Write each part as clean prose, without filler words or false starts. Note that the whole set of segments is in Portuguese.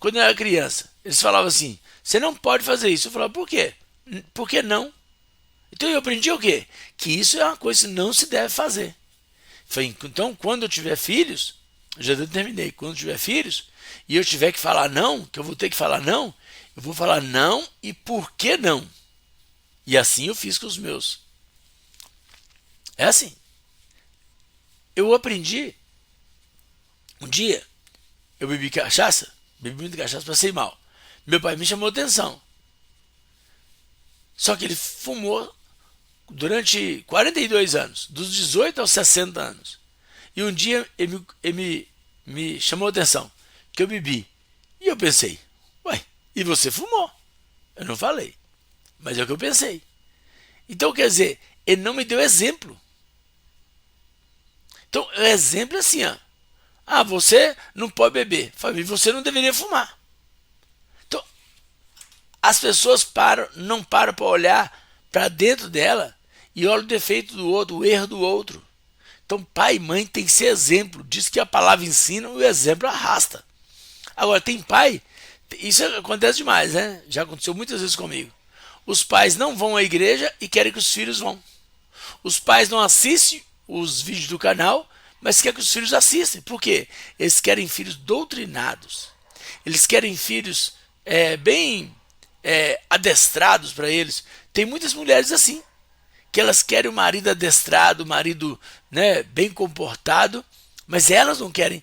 quando eu era criança, eles falavam assim, você não pode fazer isso. Eu falava, por quê? Por que não? Então eu aprendi o quê? Que isso é uma coisa que não se deve fazer. Falei, então quando eu tiver filhos, eu já determinei, quando eu tiver filhos, e eu tiver que falar não, que eu vou ter que falar não, eu vou falar não e por que não. E assim eu fiz com os meus. É assim. Eu aprendi, um dia, eu bebi cachaça, bebi muita cachaça, passei mal. Meu pai me chamou a atenção. Só que ele fumou durante 42 anos, dos 18 aos 60 anos. E um dia me chamou a atenção, que eu bebi. E eu pensei, ué, e você fumou? Eu não falei, mas é o que eu pensei. Então, quer dizer, ele não me deu exemplo. Então, o exemplo é assim, ó. Ah, você não pode beber. Falei, você não deveria fumar. Então, as pessoas não param para olhar para dentro dela e olham o defeito do outro, o erro do outro. Então, pai e mãe tem que ser exemplo. Diz que a palavra ensina, o exemplo arrasta. Agora, tem pai, isso acontece demais, né? Já aconteceu muitas vezes comigo. Os pais não vão à igreja e querem que os filhos vão. Os pais não assistem os vídeos do canal, mas querem que os filhos assistem. Por quê? Eles querem filhos doutrinados. Eles querem filhos bem adestrados para eles. Tem muitas mulheres assim, que elas querem o marido adestrado, o marido, né, bem comportado, mas elas não querem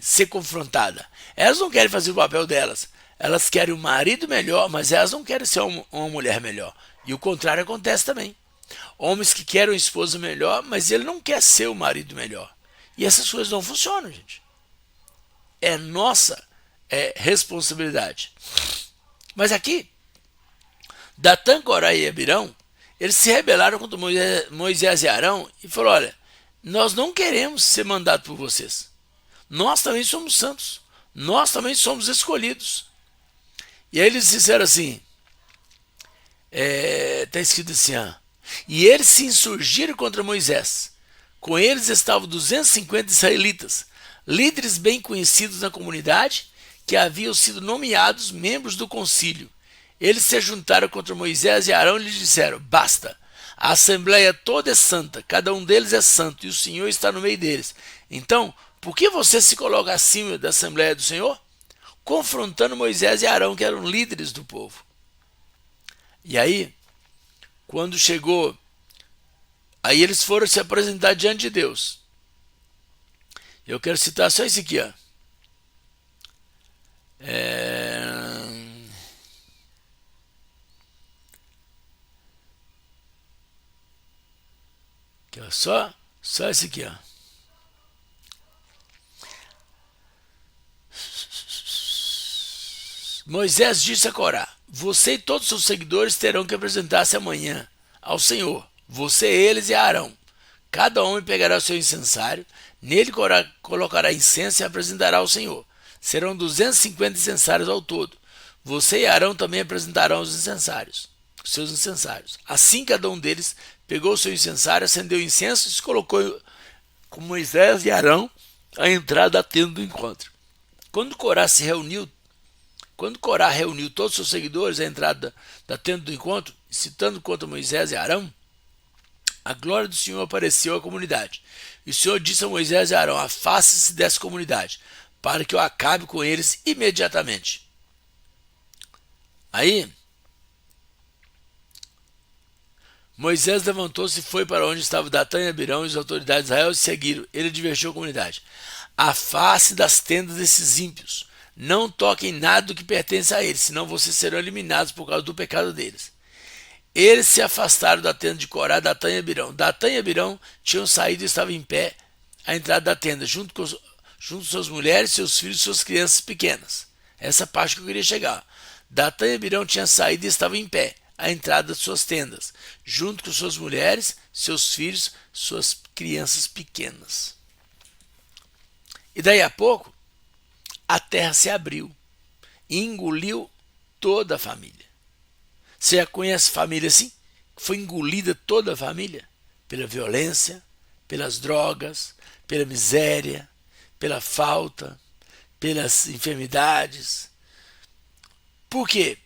ser confrontadas. Elas não querem fazer o papel delas. Elas querem um marido melhor, mas elas não querem ser uma mulher melhor. E o contrário acontece também. Homens que querem uma esposa melhor, mas ele não quer ser o marido melhor. E essas coisas não funcionam, gente. É nossa responsabilidade. Mas aqui, Datã, Corá e Abirão, eles se rebelaram contra Moisés e Arão e falaram, olha, nós não queremos ser mandados por vocês. Nós também somos santos. Nós também somos escolhidos. E aí eles disseram assim, está escrito assim, e eles se insurgiram contra Moisés. Com eles estavam 250 israelitas, líderes bem conhecidos na comunidade, que haviam sido nomeados membros do concílio. Eles se juntaram contra Moisés e Arão e lhes disseram, basta, a assembleia toda é santa, cada um deles é santo, e o Senhor está no meio deles. Então, por que você se coloca acima da assembleia do Senhor? Confrontando Moisés e Arão, que eram líderes do povo. E aí, quando chegou, aí eles foram se apresentar diante de Deus. Eu quero citar só isso aqui, ó. Aqui, ó. Só esse aqui, ó. Moisés disse a Corá, você e todos os seus seguidores terão que apresentar-se amanhã ao Senhor, você, eles e Arão. Cada homem pegará o seu incensário, nele Corá colocará incenso e apresentará ao Senhor. Serão 250 incensários ao todo. Você e Arão também apresentarão os seus incensários. Assim cada um deles pegou o seu incensário, acendeu o incenso e se colocou com Moisés e Arão à entrada da tenda do encontro. Quando Corá reuniu todos os seus seguidores à entrada da tenda do encontro, citando contra Moisés e Arão, a glória do Senhor apareceu à comunidade. E o Senhor disse a Moisés e Arão, afaste-se dessa comunidade, para que eu acabe com eles imediatamente. Aí, Moisés levantou-se e foi para onde estava Datã e Abirão e as autoridades de Israel e seguiram. Ele advertiu a comunidade. Afaste das tendas desses ímpios. Não toquem nada do que pertence a eles, senão vocês serão eliminados por causa do pecado deles. Eles se afastaram da tenda de Corá, Datã e Abirão. Datã e Abirão tinham saído e estavam em pé à entrada da tenda, junto com suas mulheres, seus filhos e suas crianças pequenas. Essa parte que eu queria chegar. Datã e Abirão tinham saído e estavam em pé à entrada de suas tendas, junto com suas mulheres, seus filhos, suas crianças pequenas. E daí a pouco, a terra se abriu e engoliu toda a família. Você já conhece família assim? Foi engolida toda a família pela violência, pelas drogas, pela miséria, pela falta. pelas enfermidades. Por quê?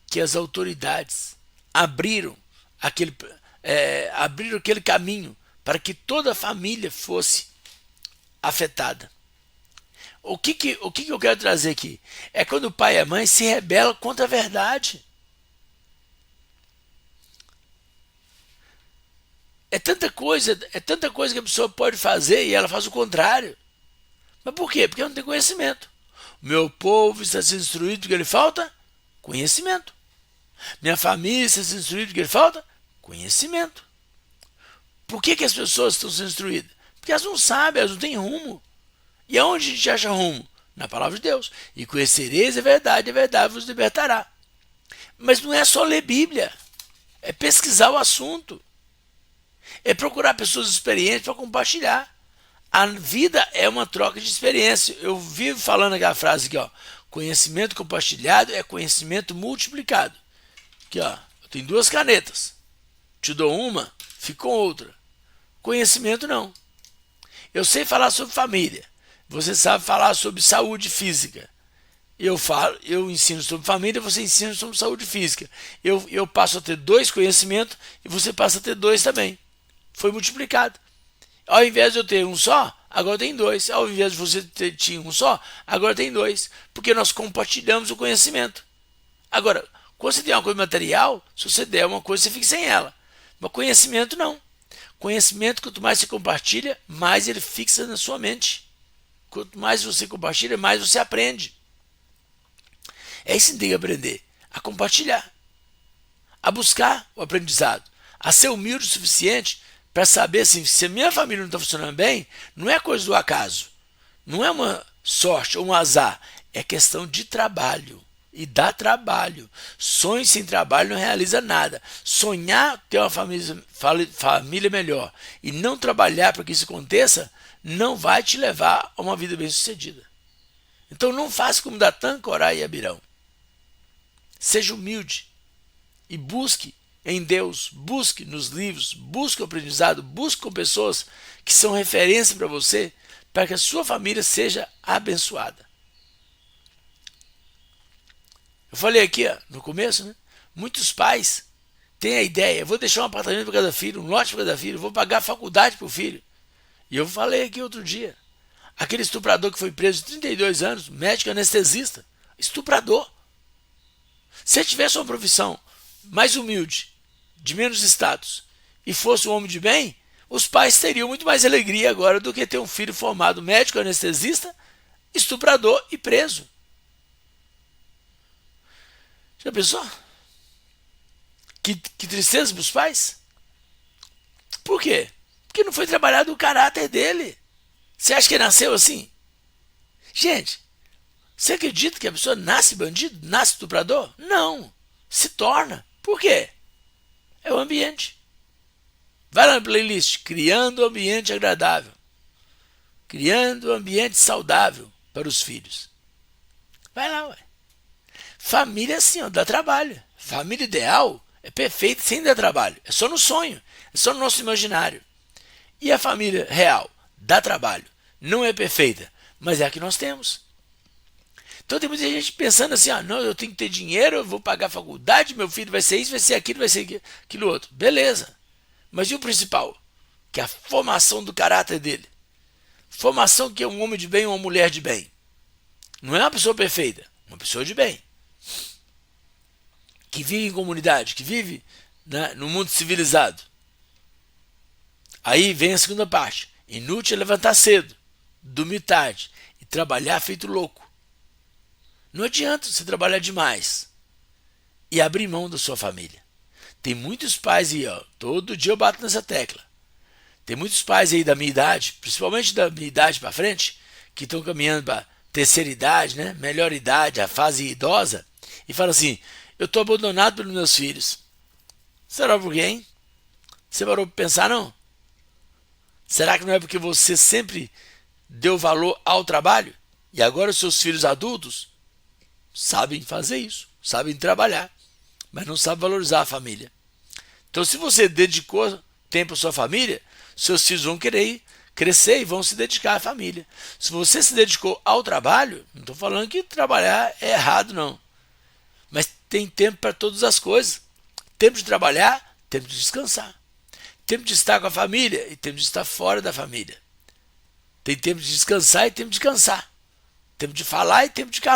Que as autoridades abriram aquele caminho para que toda a família fosse afetada. O que eu quero trazer aqui? É quando o pai e a mãe se rebelam contra a verdade. É tanta coisa que a pessoa pode fazer e ela faz o contrário. Mas por quê? Porque não tem conhecimento. Meu povo está sendo instruído porque lhe falta conhecimento. Minha família está sendo instruída porque lhe falta conhecimento. Por que as pessoas estão sendo instruídas? Porque elas não sabem, elas não têm rumo. E aonde a gente acha rumo? Na palavra de Deus. E conhecereis a verdade vos libertará. Mas não é só ler Bíblia. É pesquisar o assunto. É procurar pessoas experientes para compartilhar. A vida é uma troca de experiência. Eu vivo falando aquela frase aqui, ó. Conhecimento compartilhado é conhecimento multiplicado. Aqui, ó. Eu tenho 2 canetas. Te dou uma, fica com outra. Conhecimento não. Eu sei falar sobre família. Você sabe falar sobre saúde física. Eu ensino sobre família, você ensina sobre saúde física. Eu passo a ter 2 conhecimentos e você passa a ter 2 também. Foi multiplicado. Ao invés de eu ter um só, agora tem 2. Ao invés de você ter um só, agora tem 2. Porque nós compartilhamos o conhecimento. Agora, quando você tem uma coisa material, se você der uma coisa, você fica sem ela. Mas conhecimento não. Conhecimento, quanto mais você compartilha, mais ele fixa na sua mente. Quanto mais você compartilha, mais você aprende. É isso que você tem que aprender. A compartilhar. A buscar o aprendizado. A ser humilde o suficiente para saber assim, se a minha família não está funcionando bem, não é coisa do acaso. Não é uma sorte ou um azar. É questão de trabalho. E dá trabalho. Sonho sem trabalho não realiza nada. Sonhar ter uma família melhor e não trabalhar para que isso aconteça, não vai te levar a uma vida bem-sucedida. Então não faça como Datã, Corá e Abirão. Seja humilde e busque em Deus, busque nos livros, busque o aprendizado, busque com pessoas que são referência para você, para que a sua família seja abençoada. Eu falei aqui no começo, né? Muitos pais têm a ideia, eu vou deixar um apartamento para cada filho, um lote para cada filho, vou pagar a faculdade para o filho. E eu falei aqui outro dia, aquele estuprador que foi preso de 32 anos, médico anestesista, estuprador. Se ele tivesse uma profissão mais humilde, de menos status, e fosse um homem de bem, os pais teriam muito mais alegria agora do que ter um filho formado médico anestesista, estuprador e preso. Já pensou? Que tristeza para os pais? Por quê? Porque não foi trabalhado o caráter dele. Você acha que ele nasceu assim? Gente, você acredita que a pessoa nasce bandido? Nasce estuprador? Não. Se torna. Por quê? É o ambiente. Vai lá na playlist. Criando um ambiente agradável. Criando um ambiente saudável para os filhos. Vai lá, ué. Família assim, ó, dá trabalho. Família ideal é perfeita sem dar trabalho. É só no sonho. É só no nosso imaginário. E a família real dá trabalho. Não é perfeita, mas é a que nós temos. Então tem muita gente pensando assim, não, eu tenho que ter dinheiro, eu vou pagar a faculdade, meu filho vai ser isso, vai ser aquilo, vai ser aquilo outro. Beleza. Mas e o principal? Que é a formação do caráter dele. Formação que é um homem de bem ou uma mulher de bem. Não é uma pessoa perfeita, uma pessoa de bem. Que vive em comunidade, que vive, né, no mundo civilizado. Aí vem a segunda parte. Inútil é levantar cedo, dormir tarde e trabalhar feito louco. Não adianta você trabalhar demais e abrir mão da sua família. Tem muitos pais aí, ó, todo dia eu bato nessa tecla. Tem muitos pais aí da minha idade, principalmente da minha idade para frente, que estão caminhando para terceira idade, né, melhor idade, a fase idosa, e falam assim, eu estou abandonado pelos meus filhos. Será por quê, hein? Você parou para pensar, não? Será que não é porque você sempre deu valor ao trabalho? E agora os seus filhos adultos sabem fazer isso, sabem trabalhar, mas não sabem valorizar a família. Então, se você dedicou tempo à sua família, seus filhos vão querer crescer e vão se dedicar à família. Se você se dedicou ao trabalho, não estou falando que trabalhar é errado, não. Mas tem tempo para todas as coisas. Tempo de trabalhar, tempo de descansar. Tempo de estar com a família e tempo de estar fora da família. Tem tempo de descansar e tempo de cansar. Tempo de falar e tempo de calar.